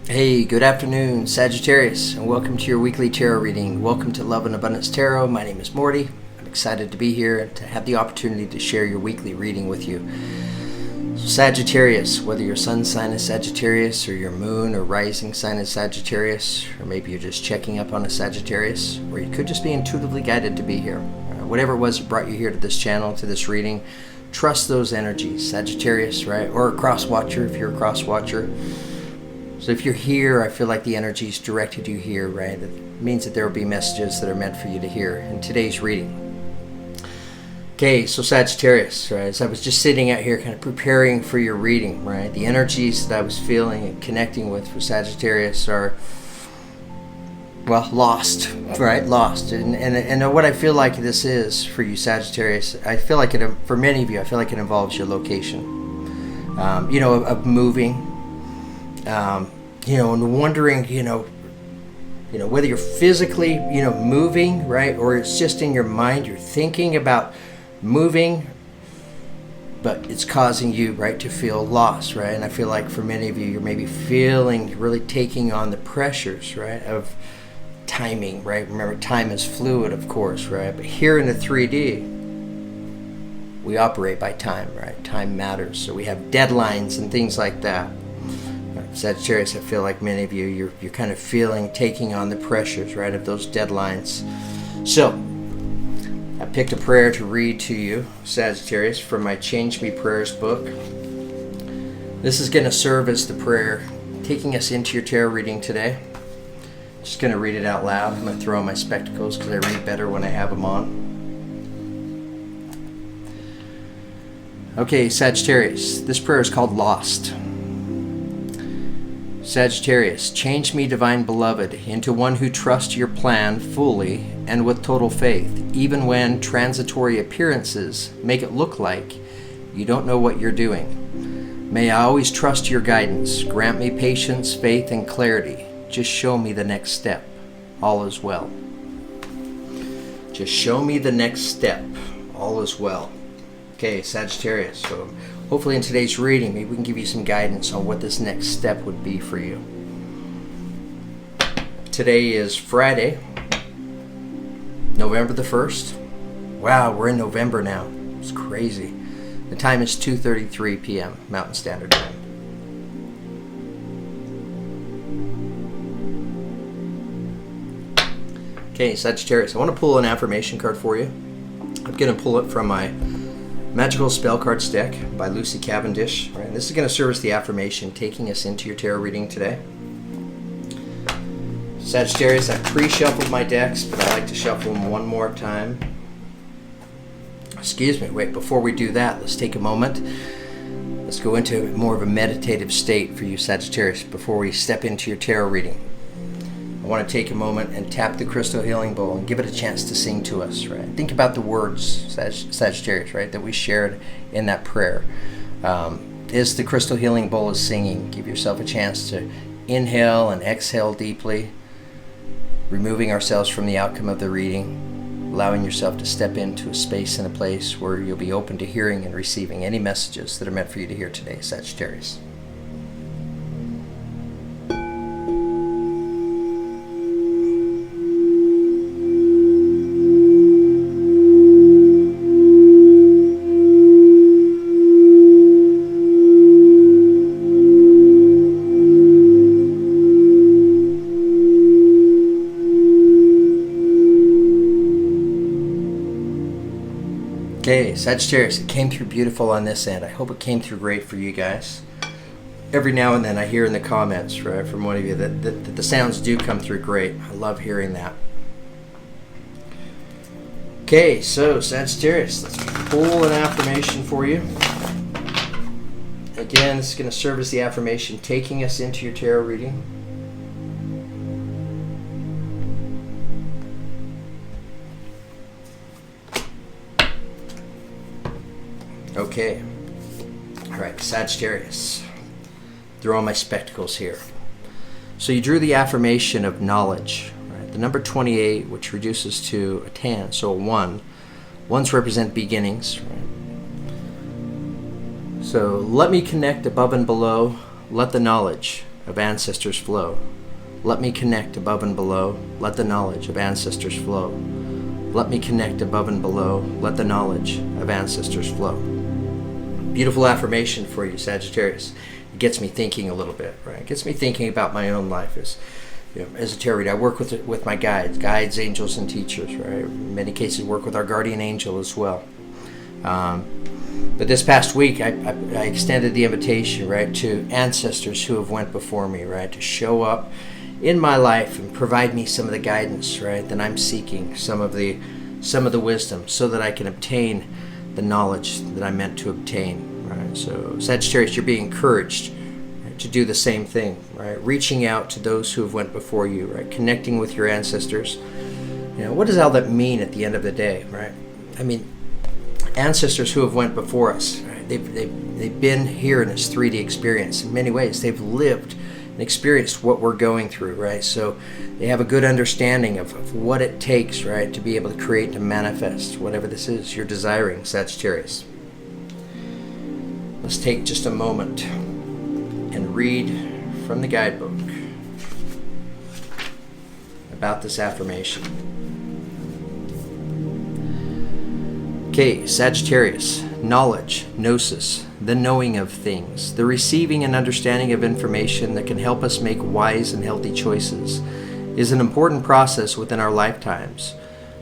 Hey, good afternoon, Sagittarius, and welcome to your weekly tarot reading. Welcome to Love and Abundance Tarot. My name is Morty. I'm excited to be here and to have the opportunity to share your weekly reading with you. So Sagittarius, whether your sun sign is Sagittarius or your moon or rising sign is Sagittarius, or maybe you're just checking up on a Sagittarius, or you could just be intuitively guided to be here. Whatever it was that brought you here to this channel, to this reading, trust those energies. Sagittarius, right? Or a cross watcher if you're a cross watcher. So if you're here, I feel like the energy's directed you here, right? It means that there will be messages that are meant for you to hear in today's reading. Okay, so Sagittarius, right? As I was just sitting out here kind of preparing for your reading, right? The energies that I was feeling and connecting with for Sagittarius are, well, lost, right? Lost. And what I feel like this is for you, Sagittarius, I feel like it, for many of you, I feel like it involves your location, of moving. And wondering, whether you're physically, moving, right? Or it's just in your mind, you're thinking about moving, but it's causing you, right, to feel lost, right? And I feel like for many of you, you're maybe feeling, really taking on the pressures, right, of timing, right? Remember, time is fluid, of course, right? But here in the 3D, we operate by time, right? Time matters. So we have deadlines and things like that. Sagittarius, I feel like many of you, you're kind of feeling, taking on the pressures, right, of those deadlines. So, I picked a prayer to read to you, Sagittarius, from my Change Me Prayers book. This is going to serve as the prayer taking us into your tarot reading today. Just going to read it out loud. I'm going to throw on my spectacles because I read better when I have them on. Okay, Sagittarius, this prayer is called Lost. Sagittarius, change me, divine beloved, into one who trusts your plan fully and with total faith, even when transitory appearances make it look like you don't know what you're doing. May I always trust your guidance. Grant me patience, faith, and clarity. Just show me the next step. All is well. Just show me the next step. All is well. Okay, Sagittarius, so hopefully in today's reading, maybe we can give you some guidance on what this next step would be for you. Today is Friday, November the 1st. Wow, we're in November now. It's crazy. The time is 2:33 p.m. Mountain Standard Time. Okay, Sagittarius, I want to pull an affirmation card for you. I'm going to pull it from my Magical Spell Cards deck by Lucy Cavendish. Right? This is going to serve as the affirmation taking us into your tarot reading today. Sagittarius, I pre-shuffled my decks, but I like to shuffle them one more time. Excuse me, wait, before we do that, let's take a moment. Let's go into more of a meditative state for you, Sagittarius, before we step into your tarot reading. I want to take a moment and tap the crystal healing bowl and give it a chance to sing to us, right? Think about the words, Sagittarius, right, that we shared in that prayer. As the crystal healing bowl is singing, give yourself a chance to inhale and exhale deeply, removing ourselves from the outcome of the reading, allowing yourself to step into a space and a place where you'll be open to hearing and receiving any messages that are meant for you to hear today, Sagittarius. Okay, Sagittarius, it came through beautiful on this end. I hope it came through great for you guys. Every now and then I hear in the comments, right, from one of you that the sounds do come through great. I love hearing that. Okay, so Sagittarius, let's pull an affirmation for you. Again, this is going to serve as the affirmation taking us into your tarot reading. Okay. All right, Sagittarius. Throw on my spectacles here. So you drew the affirmation of knowledge, right? The number 28, which reduces to a 10, so a 1. Ones represent beginnings, right? So let me connect above and below. Let the knowledge of ancestors flow. Let me connect above and below. Let the knowledge of ancestors flow. Let me connect above and below. Let the knowledge of ancestors flow. Beautiful affirmation for you, Sagittarius. It gets me thinking a little bit, right? It gets me thinking about my own life as a tarot reader. I work with my guides, angels, and teachers, right? In many cases, work with our guardian angel as well. But this past week, I extended the invitation, right, to ancestors who have went before me, right, to show up in my life and provide me some of the guidance, right, that I'm seeking, some of the wisdom, so that I can obtain the knowledge that I'm meant to obtain, right? So Sagittarius, you're being encouraged, right, to do the same thing, right? Reaching out to those who have went before you, right? Connecting with your ancestors. What does all that mean at the end of the day, right? I mean, ancestors who have went before us, right? They've been here in this 3D experience. In many ways, they've lived and experienced what we're going through, right? So they have a good understanding of what it takes, right, to be able to create, to manifest whatever this is you're desiring, Sagittarius. Let's take just a moment and read from the guidebook about this affirmation. Okay, Sagittarius, knowledge, gnosis, the knowing of things, the receiving and understanding of information that can help us make wise and healthy choices, is an important process within our lifetimes.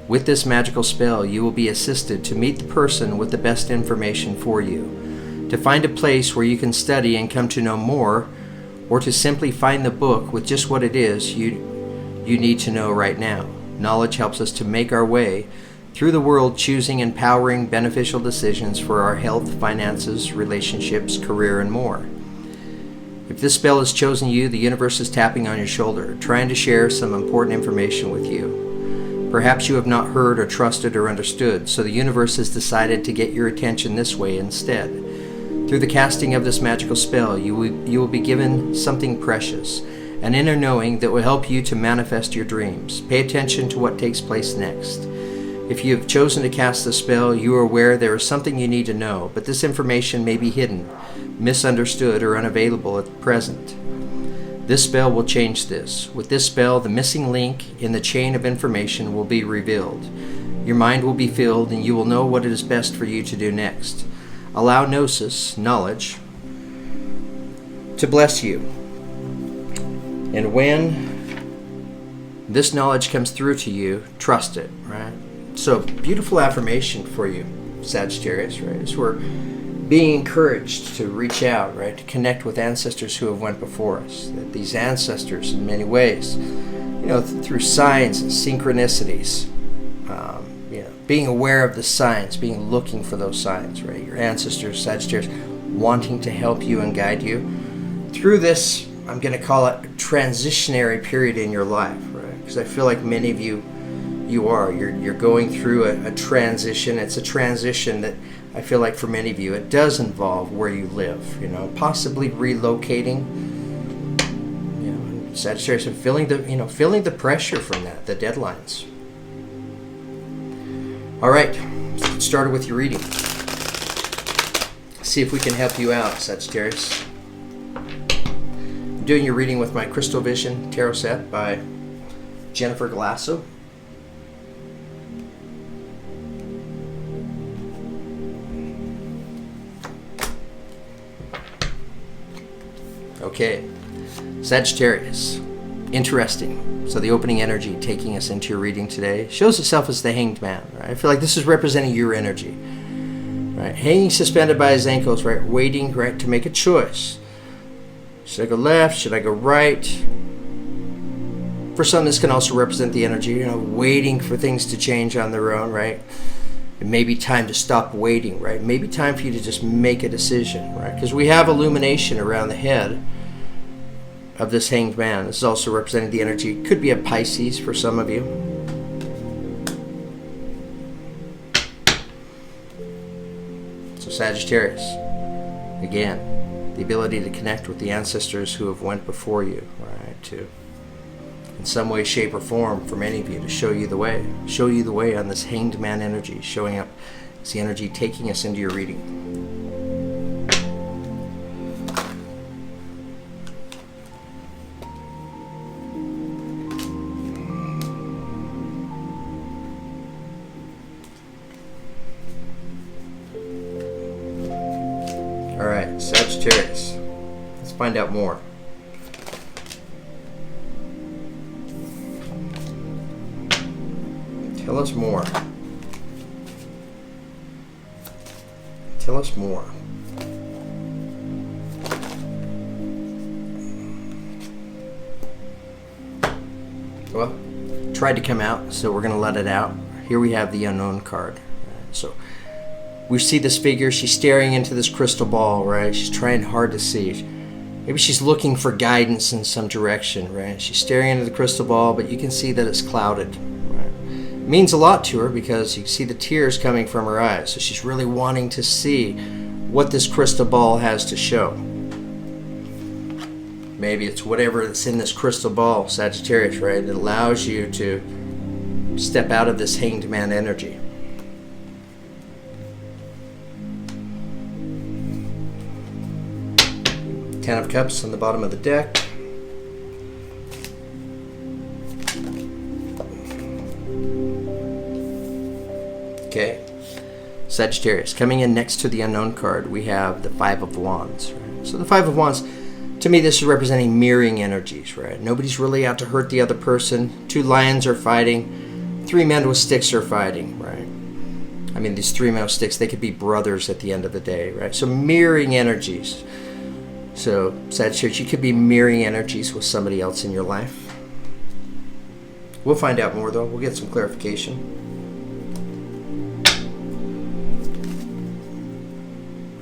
With this magical spell, you will be assisted to meet the person with the best information for you, to find a place where you can study and come to know more, or to simply find the book with just what it is you need to know right now. Knowledge helps us to make our way through the world, choosing empowering, beneficial decisions for our health, finances, relationships, career, and more. If this spell has chosen you, the universe is tapping on your shoulder, trying to share some important information with you. Perhaps you have not heard or trusted or understood, so the universe has decided to get your attention this way instead. Through the casting of this magical spell, you will be given something precious, an inner knowing that will help you to manifest your dreams. Pay attention to what takes place next. If you have chosen to cast the spell, you are aware there is something you need to know, but this information may be hidden, misunderstood, or unavailable at present. This spell will change this. With this spell, the missing link in the chain of information will be revealed. Your mind will be filled, and you will know what it is best for you to do next. Allow gnosis, knowledge, to bless you. And when this knowledge comes through to you, trust it, right? So, beautiful affirmation for you, Sagittarius, right? As we're being encouraged to reach out, right? To connect with ancestors who have went before us. That these ancestors, in many ways, through signs and synchronicities, being aware of the signs, looking for those signs, right? Your ancestors, Sagittarius, wanting to help you and guide you through this, I'm going to call it a transitionary period in your life, right? Because I feel like many of you're going through a transition. It's a transition that I feel like for many of you, it does involve where you live, possibly relocating, Sagittarius, and feeling the pressure from that, the deadlines. All right, let's get started with your reading. See if we can help you out, Sagittarius. I'm doing your reading with my Crystal Vision Tarot set by Jennifer Galasso. Okay, Sagittarius, interesting. So the opening energy taking us into your reading today shows itself as the Hanged Man, right? I feel like this is representing your energy, right? Hanging suspended by his ankles, right? Waiting, right, to make a choice. Should I go left? Should I go right? For some, this can also represent the energy, waiting for things to change on their own, right? It may be time to stop waiting, right? Maybe time for you to just make a decision, right? Because we have illumination around the head of this Hanged Man. This is also representing the energy. It could be a Pisces for some of you. So Sagittarius, again, the ability to connect with the ancestors who have went before you, right? To, in some way, shape, or form, for many of you, to show you the way on this Hanged Man energy, showing up as the energy taking us into your reading. Sagittarius. Let's find out more. Tell us more. Tell us more. Well, tried to come out, so we're going to let it out. Here we have the unknown card. So we see this figure. She's staring into this crystal ball, right? She's trying hard to see. Maybe she's looking for guidance in some direction, right? She's staring into the crystal ball, but you can see that it's clouded. It means a lot to her because you can see the tears coming from her eyes. So she's really wanting to see what this crystal ball has to show. Maybe it's whatever that's in this crystal ball, Sagittarius, right? It allows you to step out of this hanged man energy. Ten of Cups on the bottom of the deck. Okay, Sagittarius. Coming in next to the unknown card, we have the Five of Wands. Right? So the Five of Wands, to me, this is representing mirroring energies, right? Nobody's really out to hurt the other person. Two lions are fighting. Three men with sticks are fighting, right? I mean, these three men with sticks, they could be brothers at the end of the day, right? So mirroring energies. So Sagittarius, you could be mirroring energies with somebody else in your life. We'll find out more, though. We'll get some clarification.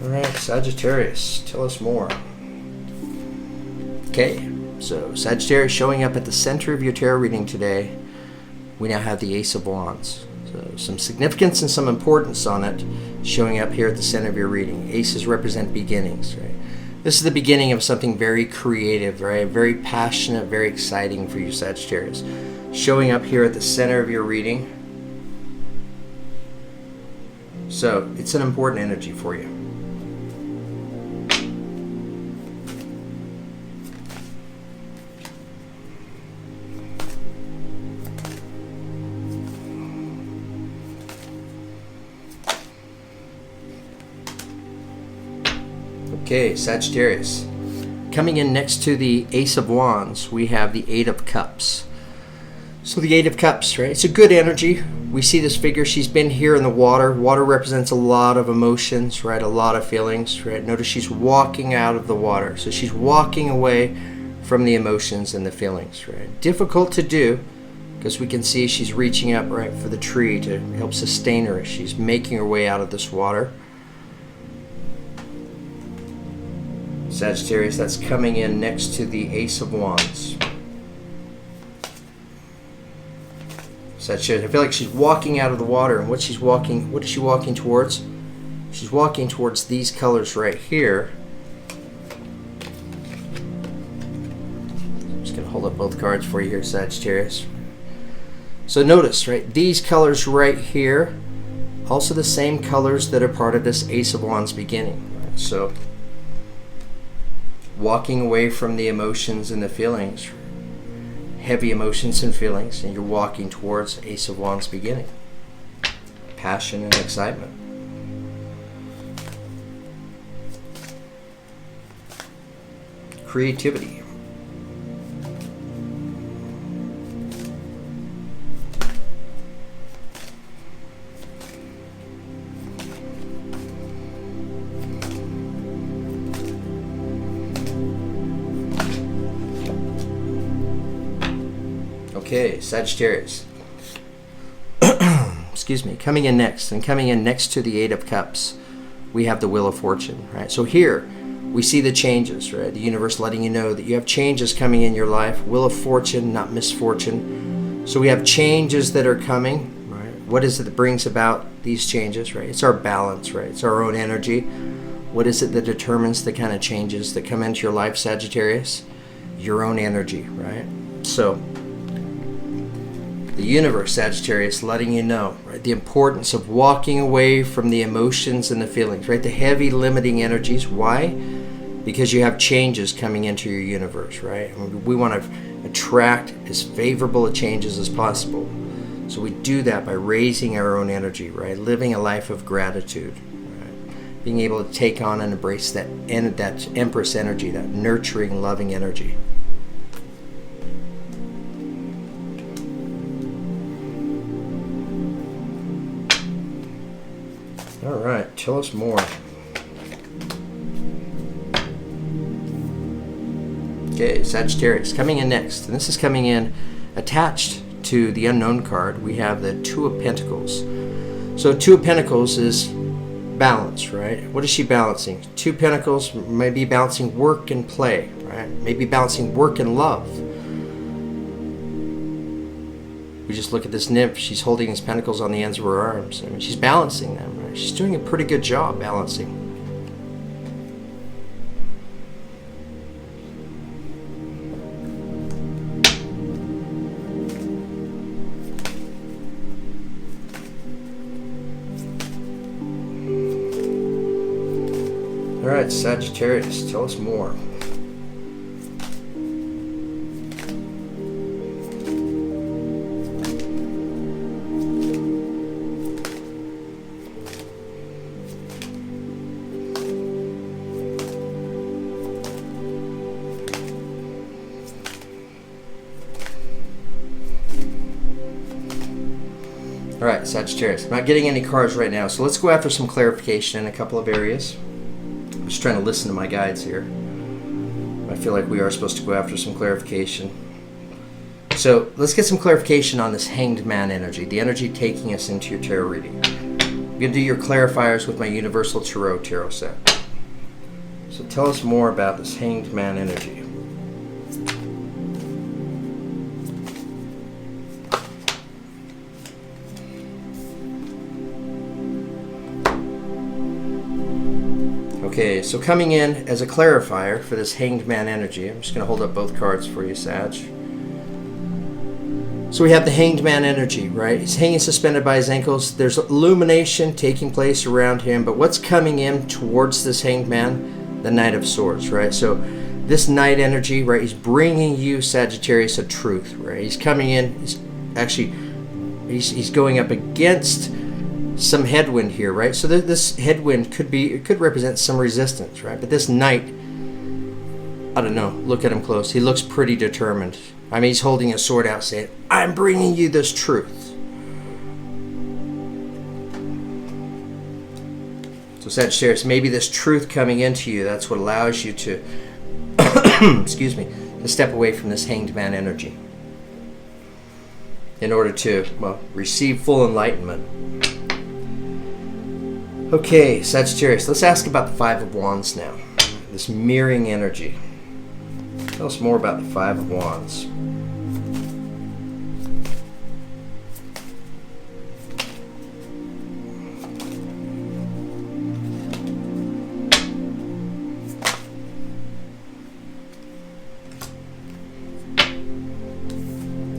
All right, Sagittarius, tell us more. Okay, so Sagittarius showing up at the center of your tarot reading today. We now have the Ace of Wands. So some significance and some importance on it showing up here at the center of your reading. Aces represent beginnings, right? This is the beginning of something very creative, right? Very passionate, very exciting for you, Sagittarius. Showing up here at the center of your reading. So it's an important energy for you. Okay, Sagittarius. Coming in next to the Ace of Wands, we have the Eight of Cups. So the Eight of Cups, right? It's a good energy. We see this figure. She's been here in the water. Water represents a lot of emotions, right? A lot of feelings, right? Notice she's walking out of the water. So she's walking away from the emotions and the feelings, right? Difficult to do because we can see she's reaching up, right, for the tree to help sustain her as she's making her way out of this water. Sagittarius, that's coming in next to the Ace of Wands. Sagittarius, I feel like she's walking out of the water, and what is she walking towards? She's walking towards these colors right here. I'm just going to hold up both cards for you here, Sagittarius. So notice, right, these colors right here, also the same colors that are part of this Ace of Wands beginning. Right? So walking away from the emotions and the feelings, heavy emotions and feelings, and you're walking towards Ace of Wands beginning. Passion and excitement. Creativity. Okay, Sagittarius. Excuse me. Coming in next to the Eight of Cups, we have the Wheel of Fortune, right? So here we see the changes, right? The universe letting you know that you have changes coming in your life. Wheel of Fortune, not misfortune. So we have changes that are coming, right? What is it that brings about these changes, right? It's our balance, right? It's our own energy. What is it that determines the kind of changes that come into your life, Sagittarius? Your own energy, right? So the universe, Sagittarius, letting you know, right, the importance of walking away from the emotions and the feelings, right? The heavy limiting energies. Why? Because you have changes coming into your universe, right? We want to attract as favorable a changes as possible. So we do that by raising our own energy, right? Living a life of gratitude, right? being able to take on and embrace that Empress energy, that nurturing, loving energy. All right, tell us more. Okay, Sagittarius coming in next, and this is coming in attached to the unknown card. We have the Two of Pentacles. So Two of Pentacles is balance, right? What is she balancing? Two of Pentacles may be balancing work and play, right? Maybe balancing work and love. We just look at this nymph. She's holding these pentacles on the ends of her arms. I mean, she's balancing them, right? She's doing a pretty good job balancing. All right, Sagittarius, tell us more. All right, Sagittarius, I'm not getting any cards right now, so let's go after some clarification in a couple of areas. I'm just trying to listen to my guides here. I feel like we are supposed to go after some clarification. So let's get some clarification on this Hanged Man energy, the energy taking us into your tarot reading. I'm going to do your clarifiers with my Universal Tarot set. So tell us more about this Hanged Man energy. Okay, so coming in as a clarifier for this Hanged Man energy, I'm just going to hold up both cards for you, Sag. So we have the Hanged Man energy, right? He's hanging suspended by his ankles. There's illumination taking place around him, but what's coming in towards this Hanged Man? The Knight of Swords, right? So this Knight energy, right, he's bringing you, Sagittarius, a truth, right? He's coming in, he's going up against some headwind here, right? So this headwind could represent some resistance, right? But this Knight, I don't know, look at him close. He looks pretty determined. I mean, he's holding a sword out saying, I'm bringing you this truth. So Sagittarius, maybe this truth coming into you, that's what allows you to, excuse me, to step away from this Hanged Man energy in order to, well, receive full enlightenment. Okay, Sagittarius, let's ask about the Five of Wands now. This mirroring energy. Tell us more about the Five of Wands.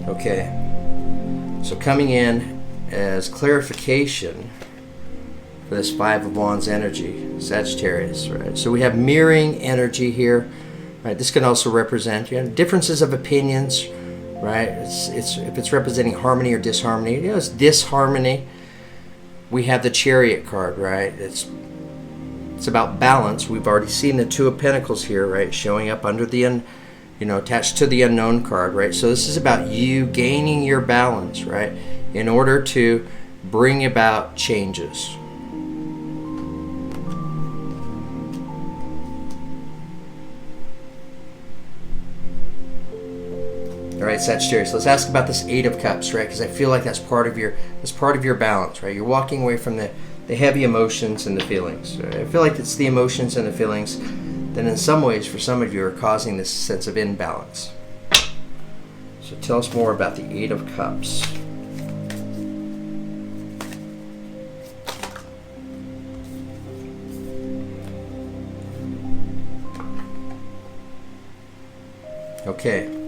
Okay, so coming in as clarification for this Five of Wands energy, Sagittarius, right? So we have mirroring energy here, right? This can also represent, you know, differences of opinions, right? It's if it's representing harmony or disharmony, you know, it's disharmony. We have the Chariot card, right? It's about balance. We've already seen the Two of Pentacles here, right? Showing up under the attached to the Unknown card, right? So this is about you gaining your balance, right? In order to bring about changes. All right, Sagittarius, let's ask about this Eight of Cups, right? Because I feel like that's part of your balance, right? You're walking away from the heavy emotions and the feelings. Right? I feel like it's the emotions and the feelings that in some ways, for some of you, are causing this sense of imbalance. So tell us more about the Eight of Cups. Okay.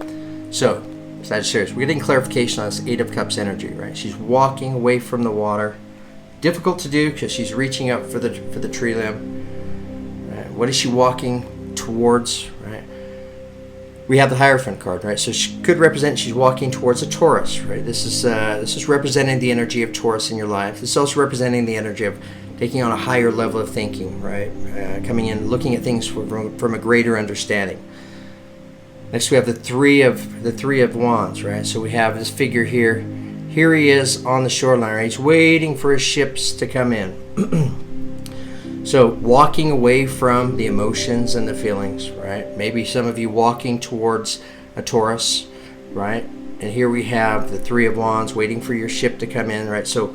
So, Sagittarius, we're getting clarification on this Eight of Cups energy, right? She's walking away from the water. Difficult to do because she's reaching up for the tree limb. Right? What is she walking towards, right? We have the Hierophant card, right? So she could represent she's walking towards a Taurus, right? This is representing the energy of Taurus in your life. This is also representing the energy of taking on a higher level of thinking, right? Coming in, looking at things from a greater understanding. Next, we have the three of wands, right? So we have this figure here. Here he is on the shoreline, right? He's waiting for his ships to come in. So walking away from the emotions and the feelings, right? Maybe some of you walking towards a Taurus, right? And here we have the three of wands waiting for your ship to come in, right? So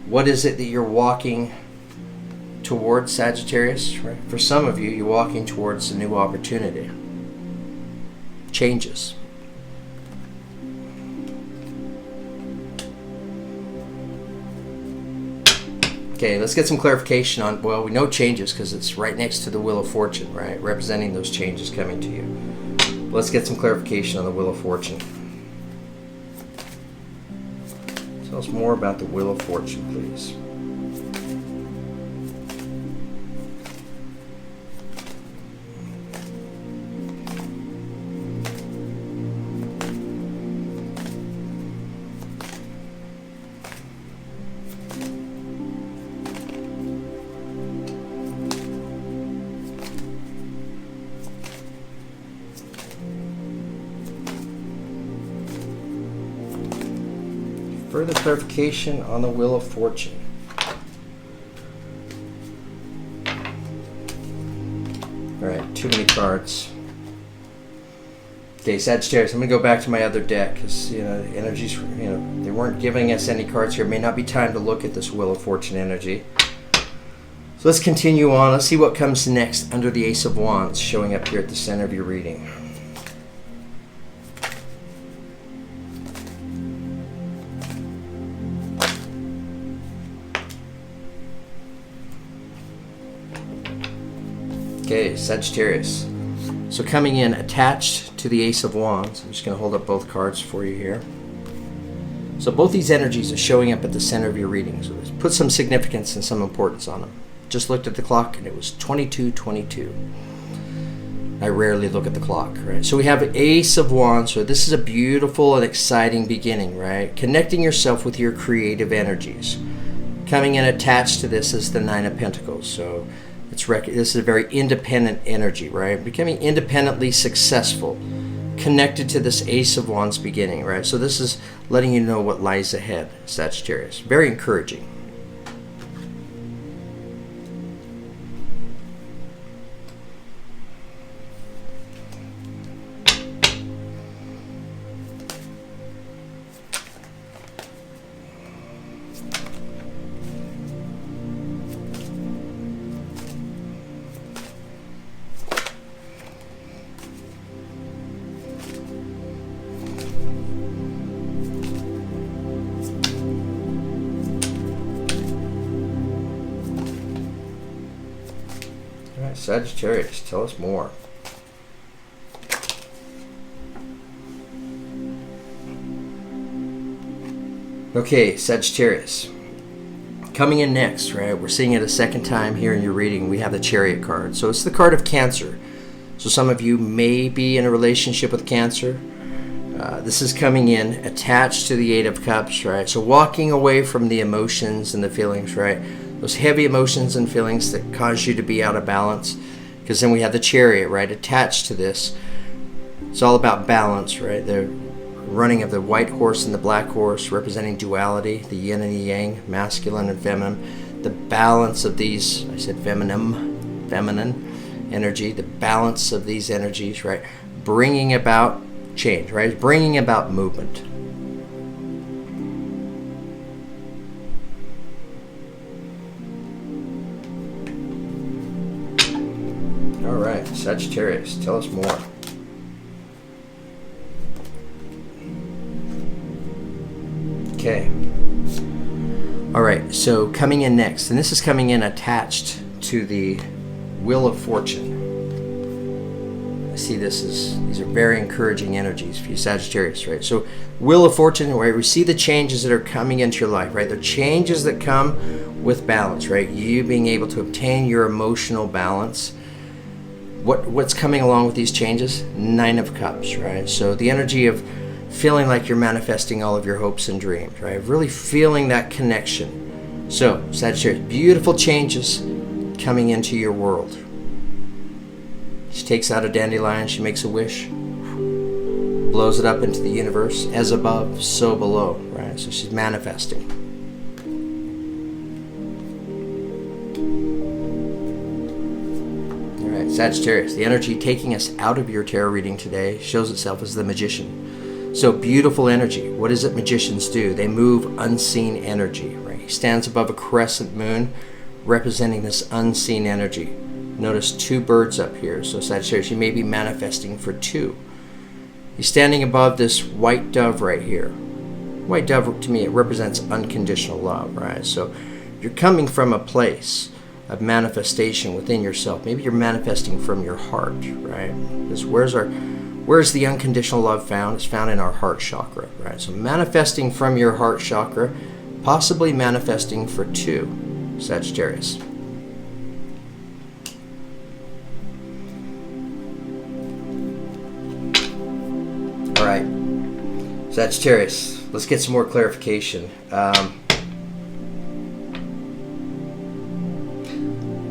what is it that you're walking towards, Sagittarius? Right? For some of you, you're walking towards a new opportunity. Changes. Okay, let's get some clarification on, well, we know changes because it's right next to the Wheel of Fortune, right? Representing those changes coming to you. Let's get some clarification on the Wheel of Fortune. Tell us more about the Wheel of Fortune, please. Further clarification on the Wheel of Fortune. All right, too many cards. Okay, Sagittarius, I'm going to go back to my other deck because, energies, they weren't giving us any cards here. It may not be time to look at this Wheel of Fortune energy. So let's continue on. Let's see what comes next under the Ace of Wands showing up here at the center of your reading. Okay, Sagittarius. So coming in attached to the Ace of Wands, I'm just going to hold up both cards for you here. So both these energies are showing up at the center of your reading. So let's put some significance and some importance on them. Just looked at the clock and it was 22:22. I rarely look at the clock, right? So we have Ace of Wands. So this is a beautiful and exciting beginning, right? Connecting yourself with your creative energies. Coming in attached to this is the Nine of Pentacles. So this is a very independent energy, right? Becoming independently successful, connected to this Ace of Wands beginning, right? So this is letting you know what lies ahead, Sagittarius. Very encouraging. Sagittarius, tell us more. Okay, Sagittarius. Coming in next, right? We're seeing it a second time here in your reading. We have the Chariot card. So it's the card of Cancer. So some of you may be in a relationship with Cancer. This is coming in attached to the Eight of Cups, right? So walking away from the emotions and the feelings, right? Those heavy emotions and feelings that cause you to be out of balance. Because then we have the Chariot, right, attached to this. It's all about balance, right? The running of the white horse and the black horse, representing duality, the yin and the yang, masculine and feminine. The balance of these, I said feminine energy, the balance of these energies, right? Bringing about change, right? Bringing about movement. All right, Sagittarius, tell us more. Okay. All right, so coming in next, and this is coming in attached to the Wheel of Fortune. I see these are very encouraging energies for you, Sagittarius, right? So Wheel of Fortune, right? We see the changes that are coming into your life, right? They're changes that come with balance, right? You being able to obtain your emotional balance. What's coming along with these changes? Nine of Cups, right? So the energy of feeling like you're manifesting all of your hopes and dreams, right? Really feeling that connection So, Sagittarius, beautiful changes coming into your world. She takes out a dandelion, she makes a wish, blows it up into the universe, as above, so below, right? So she's manifesting. All right, Sagittarius, the energy taking us out of your tarot reading today shows itself as the Magician. So beautiful energy. What is it magicians do? They move unseen energy, right? He stands above a crescent moon representing this unseen energy. Notice 2 birds up here. So Sagittarius, you may be manifesting for 2. He's standing above this white dove right here. White dove, to me, it represents unconditional love, right? So you're coming from a place of manifestation within yourself. Maybe you're manifesting from your heart, right? Because where's the unconditional love found? It's found in our heart chakra, right? So manifesting from your heart chakra, possibly manifesting for 2, Sagittarius. All right, Sagittarius, let's get some more clarification.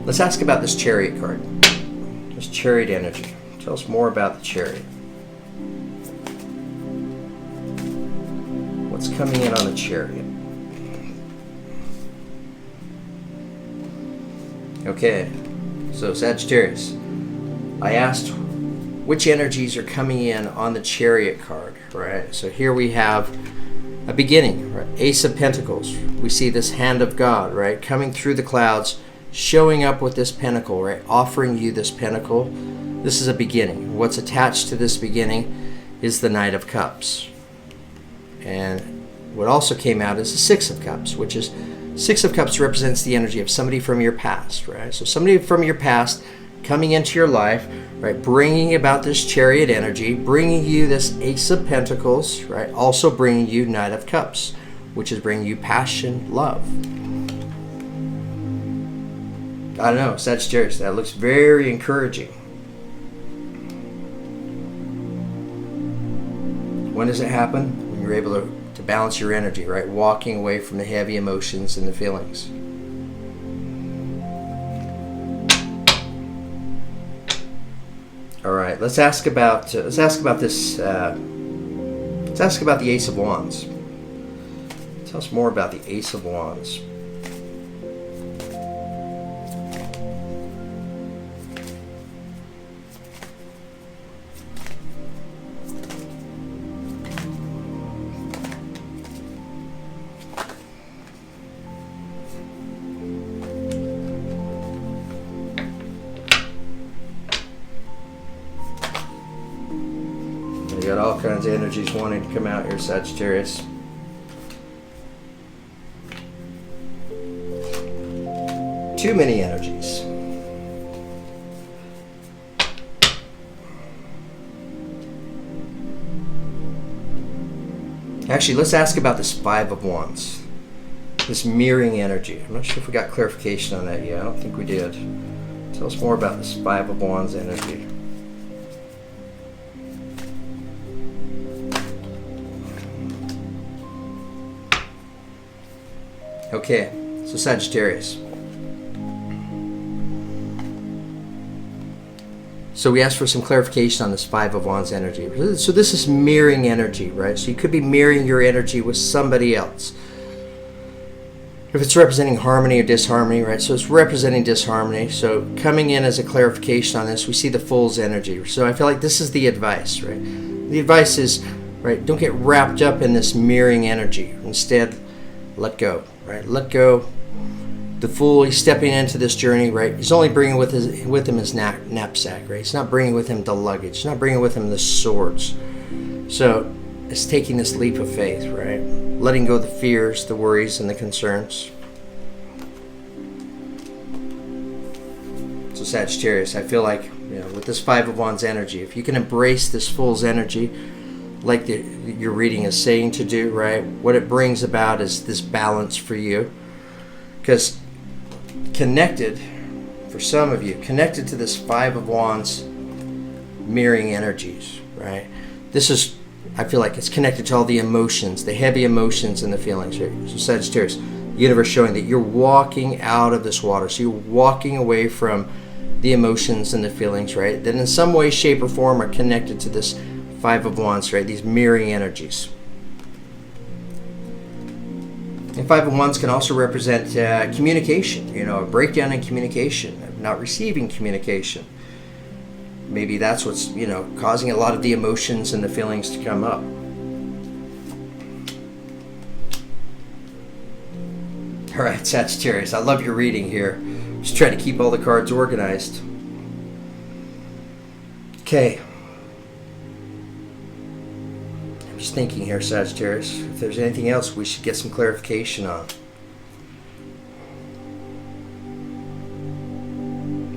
Let's ask about this Chariot card. This Chariot energy. Tell us more about the Chariot. What's coming in on the Chariot? Okay, so Sagittarius, I asked which energies are coming in on the Chariot card, right? So here we have a beginning, right? Ace of Pentacles. We see this hand of God, right? Coming through the clouds, showing up with this pentacle, right? Offering you this pentacle. This is a beginning. What's attached to this beginning is the Knight of Cups. And what also came out is the Six of Cups, which is, Six of Cups represents the energy of somebody from your past, right? So somebody from your past coming into your life, right? Bringing about this Chariot energy, bringing you this Ace of Pentacles, right? Also bringing you Knight of Cups, which is bringing you passion, love. I don't know, Sagittarius, that looks very encouraging. When does it happen? When you're able to balance your energy, right? Walking away from the heavy emotions and the feelings. All right, let's ask about this. Let's ask about the Ace of Wands. Tell us more about the Ace of Wands. You got all kinds of energies wanting to come out here, Sagittarius. Too many energies. Actually, let's ask about this Five of Wands. This mirroring energy. I'm not sure if we got clarification on that yet. I don't think we did. Tell us more about this Five of Wands energy. Okay, so Sagittarius. So we asked for some clarification on this Five of Wands energy. So this is mirroring energy, right? So you could be mirroring your energy with somebody else. If it's representing harmony or disharmony, right? So it's representing disharmony. So coming in as a clarification on this, we see the Fool's energy. So I feel like this is the advice, right? The advice is, right, don't get wrapped up in this mirroring energy. Instead, let go, right? Let go. The Fool, he's stepping into this journey, right? He's only bringing with him his knapsack, right? He's not bringing with him the luggage. He's not bringing with him the swords. So it's taking this leap of faith, right? Letting go of the fears, the worries, and the concerns. So Sagittarius, I feel like, with this Five of Wands energy, if you can embrace this Fool's energy, like your reading is saying to do, right? What it brings about is this balance for you. Because connected, for some of you, connected to this Five of Wands mirroring energies, right? This is, I feel like it's connected to all the emotions, the heavy emotions and the feelings, right? So Sagittarius, universe showing that you're walking out of this water. So you're walking away from the emotions and the feelings, right, that in some way, shape, or form are connected to this Five of Wands, right, these mirroring energies. And Five of Wands can also represent communication, a breakdown in communication, not receiving communication. Maybe that's what's, causing a lot of the emotions and the feelings to come up. All right, Sagittarius, I love your reading here. Just trying to keep all the cards organized. Okay. I'm just thinking here, Sagittarius, if there's anything else we should get some clarification on.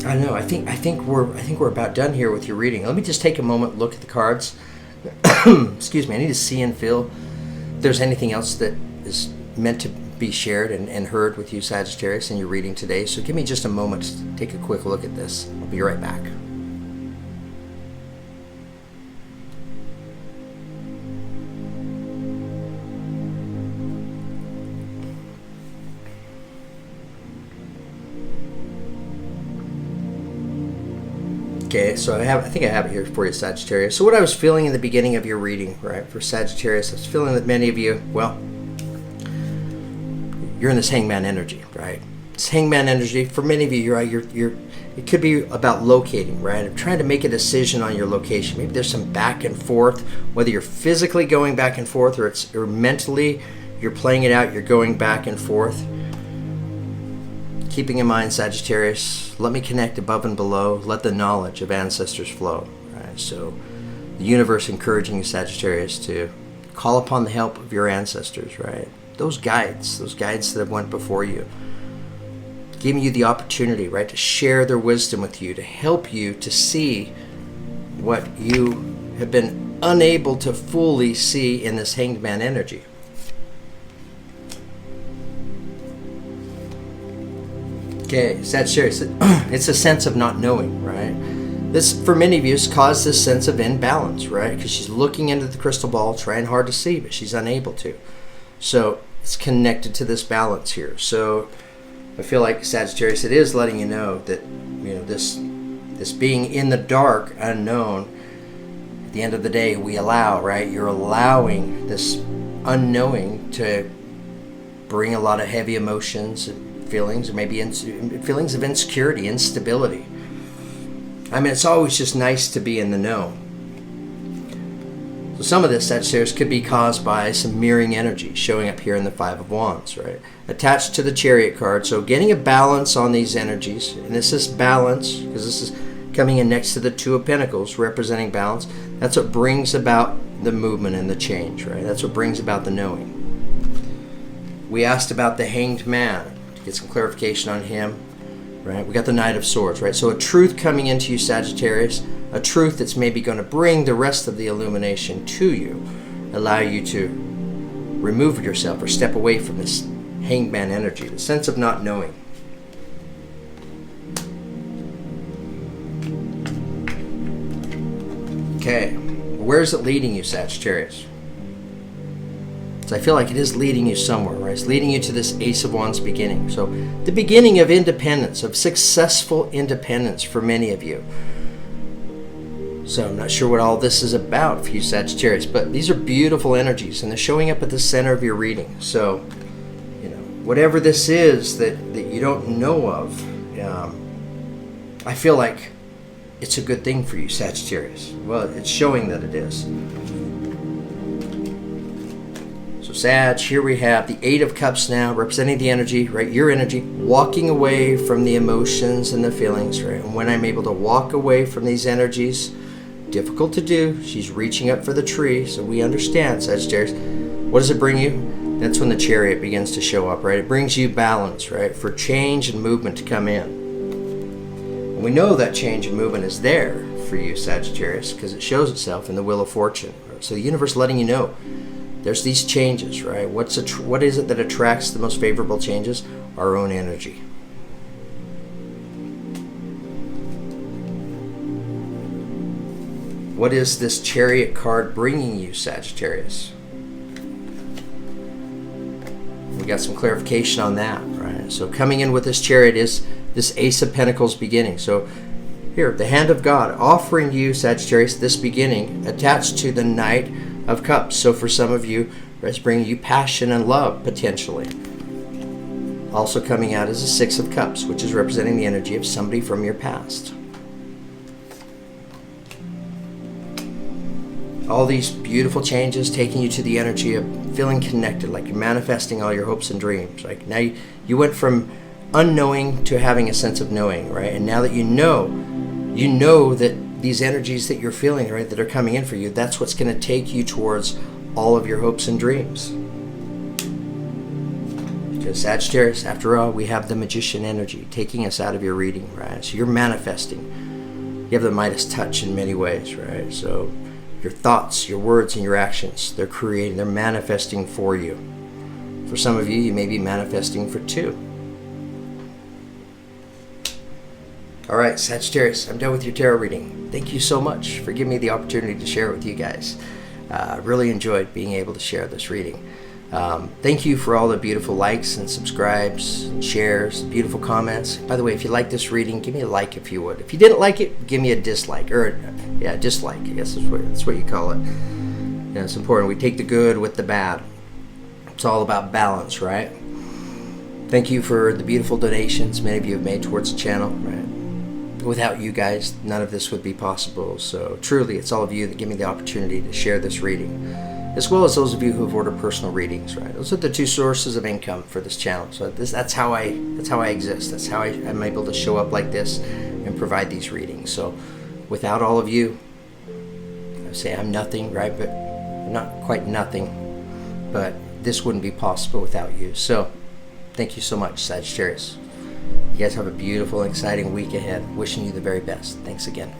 I don't know. I think we're about done here with your reading. Let me just take a moment, look at the cards. Excuse me. I need to see and feel if there's anything else that is meant to be shared and heard with you, Sagittarius, in your reading today. So give me just a moment to take a quick look at this. I'll be right back. Okay, so I think I have it here for you, Sagittarius. So what I was feeling in the beginning of your reading, right, for Sagittarius, I was feeling that many of you, well, you're in this hangman energy, right? This hangman energy, for many of you, you're it could be about locating, right? I'm trying to make a decision on your location. Maybe there's some back and forth, whether you're physically going back and forth or mentally you're playing it out, you're going back and forth. Keeping in mind, Sagittarius, let me connect above and below. Let the knowledge of ancestors flow. Right? So the universe encouraging you, Sagittarius, to call upon the help of your ancestors, right? Those guides that have went before you, giving you the opportunity, right, to share their wisdom with you, to help you to see what you have been unable to fully see in this hanged man energy. Okay, Sagittarius, it's a sense of not knowing, right? This, for many of you, has caused this sense of imbalance, right? Because she's looking into the crystal ball, trying hard to see, but she's unable to. So it's connected to this balance here. So I feel like, Sagittarius, it is letting you know that, this being in the dark, unknown, at the end of the day, we allow, right? You're allowing this unknowing to bring a lot of heavy emotions and feelings, or maybe feelings of insecurity, instability. I mean, it's always just nice to be in the know. So some of this, Sagittarius, could be caused by some mirroring energy showing up here in the Five of Wands, right? Attached to the Chariot card. So getting a balance on these energies, and this is balance, because this is coming in next to the Two of Pentacles, representing balance. That's what brings about the movement and the change, right? That's what brings about the knowing. We asked about the Hanged Man, get some clarification on him, right? We got the Knight of Swords, right? So a truth coming into you, Sagittarius, a truth that's maybe going to bring the rest of the illumination to you, allow you to remove yourself or step away from this hanged man energy, the sense of not knowing. Okay, where is it leading you, Sagittarius? I feel like it is leading you somewhere, right? It's leading you to this Ace of Wands beginning. So the beginning of independence, of successful independence for many of you. So I'm not sure what all this is about for you, Sagittarius, but these are beautiful energies and they're showing up at the center of your reading. So, whatever this is that you don't know of, I feel like it's a good thing for you, Sagittarius. Well, it's showing that it is. So Sag, here we have the Eight of Cups now, representing the energy, right? Your energy, walking away from the emotions and the feelings, right? And when I'm able to walk away from these energies, difficult to do. She's reaching up for the tree, so we understand, Sagittarius. What does it bring you? That's when the Chariot begins to show up, right? It brings you balance, right? For change and movement to come in. And we know that change and movement is there for you, Sagittarius, because it shows itself in the Wheel of Fortune. Right? So the universe letting you know there's these changes, right? What is it that attracts the most favorable changes? Our own energy. What is this Chariot card bringing you, Sagittarius? we got some clarification on that, right? So coming in with this Chariot is this Ace of Pentacles beginning. So here, the hand of God offering you, Sagittarius, this beginning attached to the Knight of Cups. So for some of you, it's bringing you passion and love, potentially. Also coming out is a Six of Cups, which is representing the energy of somebody from your past. All these beautiful changes taking you to the energy of feeling connected, like you're manifesting all your hopes and dreams. Like now you went from unknowing to having a sense of knowing, right? And now that you know that these energies that you're feeling, right, that are coming in for you, that's what's going to take you towards all of your hopes and dreams. Because Sagittarius, after all, we have the Magician energy taking us out of your reading, right? So you're manifesting. You have the Midas touch in many ways, right? So your thoughts, your words, and your actions, they're manifesting for you. For some of you, you may be manifesting for two. All right, Sagittarius, I'm done with your tarot reading. Thank you so much for giving me the opportunity to share it with you guys. Really enjoyed being able to share this reading. Thank you for all the beautiful likes and subscribes, and shares, beautiful comments. By the way, if you like this reading, give me a like if you would. If you didn't like it, give me a dislike. Or, yeah, dislike, I guess that's what you call it. You know, it's important. We take the good with the bad. It's all about balance, right? Thank you for the beautiful donations many of you have made towards the channel, right? Without you guys, none of this would be possible. So truly, it's all of you that give me the opportunity to share this reading, as well as those of you who have ordered personal readings, right? Those are the two sources of income for this channel. So that's how I exist. That's how I'm able to show up like this and provide these readings. So without all of you, I say I'm nothing, right? But I'm not quite nothing. But this wouldn't be possible without you. So thank you so much, Sagittarius. You guys have a beautiful, exciting week ahead. Wishing you the very best. Thanks again.